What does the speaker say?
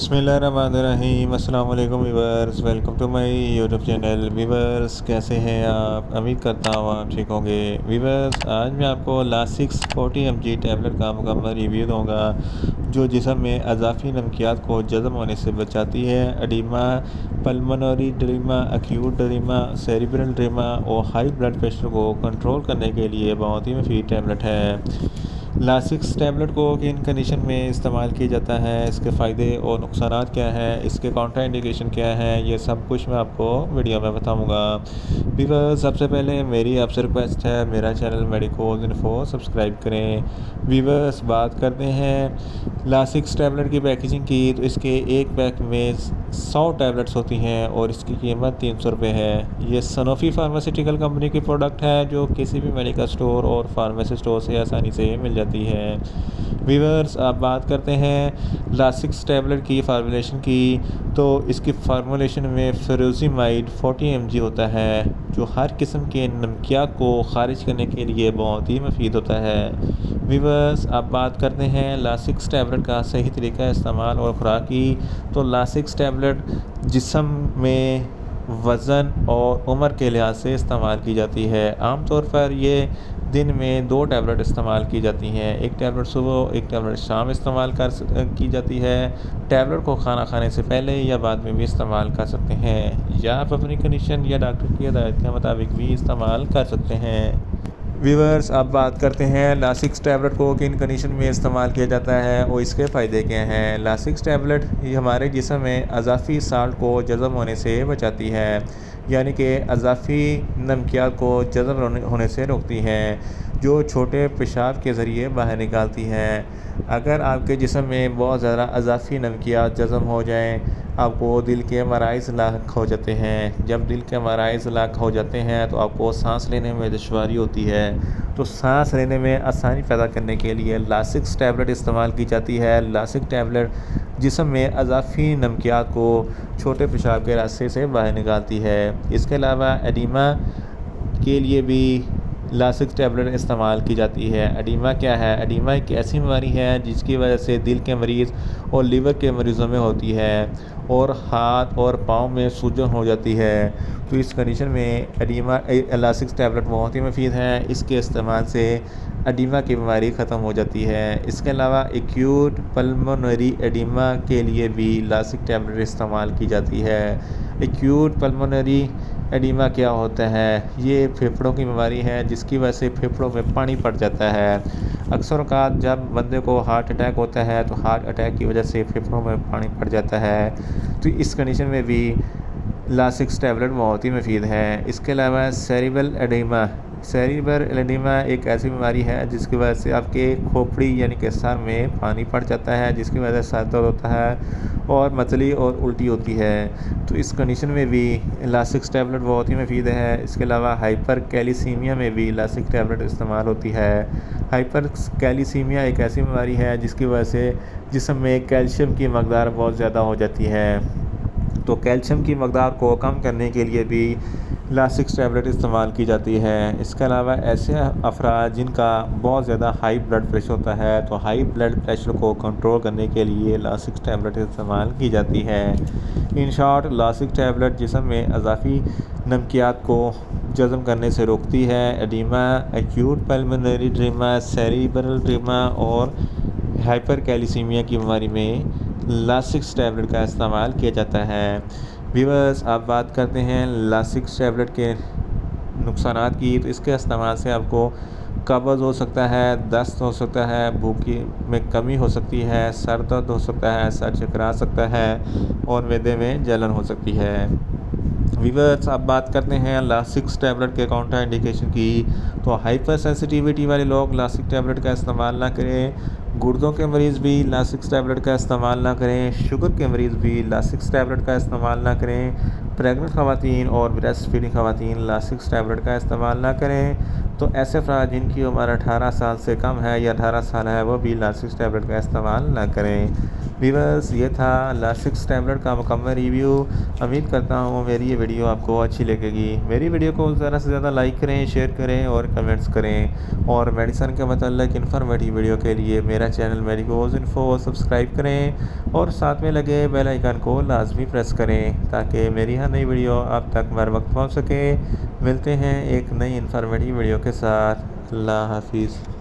बिस्मिल्लाहिर्रहमानिर्रहीम। अस्सलाम वालेकुम viewers, welcome to my YouTube channel. Viewers, कैसे हैं आप? उम्मीद करता हूँ आप ठीक होंगे। वीवर्स, आज मैं आपको लासिक्स 40 mg टैबलेट का मुकम्मल रिव्यू दूँगा, जो जिस्म में अज़ाफ़ी नमकियात को जज़ब होने से बचाती है। Oedema, pulmonary oedema, acute oedema, cerebral oedema और हाई ब्लड प्रेशर को कंट्रोल करने के लिए बहुत ही मुफीद टैबलेट है। लासिक्स टैबलेट को किन कंडीशन में इस्तेमाल किया जाता है, इसके फ़ायदे और नुकसान क्या हैं, इसके काउंटर इंडिकेशन क्या है, ये सब कुछ मैं आपको वीडियो में बताऊंगा। वीवर्स, सबसे पहले मेरी आपसे रिक्वेस्ट है, मेरा चैनल मेडिकोज इन्फो सब्सक्राइब करें। वीवर्स, बात करते हैं लासिक्स टैबलेट की पैकेजिंग की, तो इसके एक पैक में 100 टैबलेट्स होती हैं और इसकी कीमत 300 रुपये है। ये सनोफी फार्मास्यूटिकल कंपनी की प्रोडक्ट है, जो किसी भी मेडिकल स्टोर और फार्मेसी स्टोर से आसानी से मिल जाती है। वीवर्स, अब बात करते हैं लासिक्स टैबलेट की फार्मूलेशन की, तो इसकी फार्मूलेशन में फ्यूरोसिमाइड 40 mg होता है, जो हर किस्म के नमकियात को ख़ारिज करने के लिए बहुत ही मुफीद होता है। वीवर्स, अब बात करते हैं लासिक्स टैबलेट का सही तरीका इस्तेमाल और खुराक की, तो लासिक्स टैबलेट जिस्म में वज़न और उम्र के लिहाज से इस्तेमाल की जाती है। आमतौर पर ये दिन में 2 टैबलेट इस्तेमाल की जाती हैं, एक टैबलेट सुबह, एक टैबलेट शाम इस्तेमाल की जाती है। टैबलेट को खाना खाने से पहले या बाद में भी इस्तेमाल कर सकते हैं, या आप अपनी कंडीशन या डॉक्टर की हिदायत के मुताबिक भी इस्तेमाल कर सकते हैं। व्यूवर्स, अब बात करते हैं लासिक्स टैबलेट को किन कंडीशन में इस्तेमाल किया जाता है और इसके फ़ायदे क्या हैं। लासिक्स टैबलेट ये हमारे जिस्म में अज़ाफ़ी साल्ट को जज़ब होने से बचाती है, यानी कि अज़ाफ़ी नमकियात को जज़ब होने से रोकती हैं, जो छोटे पेशाब के ज़रिए बाहर निकालती हैं। अगर आपके जिस्म में बहुत ज़्यादा अज़ाफ़ी नमकियात जज़ब हो जाएँ, आपको दिल के मराइज़ लाक हो जाते हैं। जब दिल के मराइज़ लाक हो जाते हैं तो आपको सांस लेने में दुश्वारी होती है, तो सांस लेने में आसानी पैदा करने के लिए लासिक्स टैबलेट इस्तेमाल की जाती है। लासिक टैबलेट जिस्म में अज़ाफ़ी नमकियात को छोटे पेशाब के रास्ते से बाहर निकालती है। इसके अलावा एडिमा के लिए भी लासिक्स टैबलेट इस्तेमाल की जाती है। एडिमा क्या है? एडिमा एक ऐसी बीमारी है जिसकी वजह से दिल के मरीज़ और लीवर के मरीज़ों में होती है और हाथ और पाँव में सूजन हो जाती है। तो इस कंडीशन में एडिमा लासिक्स टैबलेट बहुत ही मुफीद है। इसके इस्तेमाल से एडिमा की बीमारी ख़त्म हो जाती है। इसके अलावा एक्यूट पल्मोनरी एडिमा के लिए भी लासिक टैबलेट इस्तेमाल की जाती है। एक्यूट पल्मोनरी एडिमा क्या होता है? ये फेफड़ों की बीमारी है जिसकी वजह से फेफड़ों में पानी पड़ जाता है। अक्सर औक़ात जब बंदे को हार्ट अटैक होता है तो हार्ट अटैक की वजह से फेफड़ों में पानी पड़ जाता है, तो इस कंडीशन में भी लासिक्स टैबलेट बहुत ही मुफीद है। इसके अलावा सेरिब्रल एडिमा एक ऐसी बीमारी है जिसकी वजह से आपके खोपड़ी यानी कि सर में पानी पड़ जाता है, जिसकी वजह से सर दर्द होता है और मतली और उल्टी होती है। तो इस कंडीशन में भी लासिक्स टैबलेट बहुत ही मुफीद है। इसके अलावा हाइपर कैल्सीमिया में भी लासिक टैबलेट इस्तेमाल होती है। हाइपर कैल्सीमिया एक ऐसी बीमारी है जिसकी वजह से जिस्म में कैल्शियम की मकदार बहुत ज़्यादा हो जाती है, तो कैल्शियम की मकदार को कम करने के लिए भी लासिक्स टैबलेट इस्तेमाल की जाती है। इसके अलावा ऐसे अफराद जिनका बहुत ज़्यादा हाई ब्लड प्रेशर होता है, तो हाई ब्लड प्रेशर को कंट्रोल करने के लिए लासिक्स टैबलेट इस्तेमाल की जाती है। इन शॉर्ट, लासिक टैबलेट जिस्म में अज़ाफ़ी नमकियात को जज़ब करने से रोकती है। Oedema, acute pulmonary oedema, cerebral oedema और हाइपर कैल्सीमिया की बीमारी में लासिक्स टैबलेट का इस्तेमाल किया जाता है। व्यूअर्स, आप बात करते हैं लासिक्स टैबलेट के नुकसानात की, तो इसके इस्तेमाल से आपको कब्ज़ हो सकता है, दस्त हो सकता है, भूख की में कमी हो सकती है, सर दर्द हो सकता है, सर चकरा सकता है और मैदे में जलन हो सकती है। व्यूअर्स, अब बात करते हैं लासिक्स टैबलेट के काउंटर इंडिकेशन की, तो हाइपर सेंसिटिविटी वाले लोग लासिक टैबलेट का इस्तेमाल ना करें। गुर्दों के मरीज़ भी लासिक्स टैबलेट का इस्तेमाल ना करें। शुगर के मरीज़ भी लासिक्स टैबलेट का इस्तेमाल ना करें। प्रेग्नेंट ख़वातीन और ब्रेस्ट फीडिंग ख़वातीन लासिक्स टैबलेट का इस्तेमाल ना करें। तो ऐसे अफराद जिनकी उम्र 18 साल से कम है या 18 साल है वो भी लासिक्स टैबलेट का इस्तेमाल ना करें। वीवर्स, ये था लासिक्स टैबलेट का मुकम्मल रिव्यू। उम्मीद करता हूँ मेरी ये वीडियो आपको अच्छी लगेगी। मेरी वीडियो को ज़्यादा से ज़्यादा लाइक करें, शेयर करें और कमेंट्स करें। और मेडिसन के मतलब इन्फॉर्मेटिव वीडियो के लिए मेरा चैनल मेडिकोज इन्फो सब्सक्राइब करें और साथ में लगे बेल आइकन को लाजमी प्रेस करें ताकि मेरी हर नई वीडियो आप तक बर वक्त पहुँच सके। मिलते हैं एक नई इन्फॉर्मेटिव वीडियो के साथ। अल्लाह हाफिज़।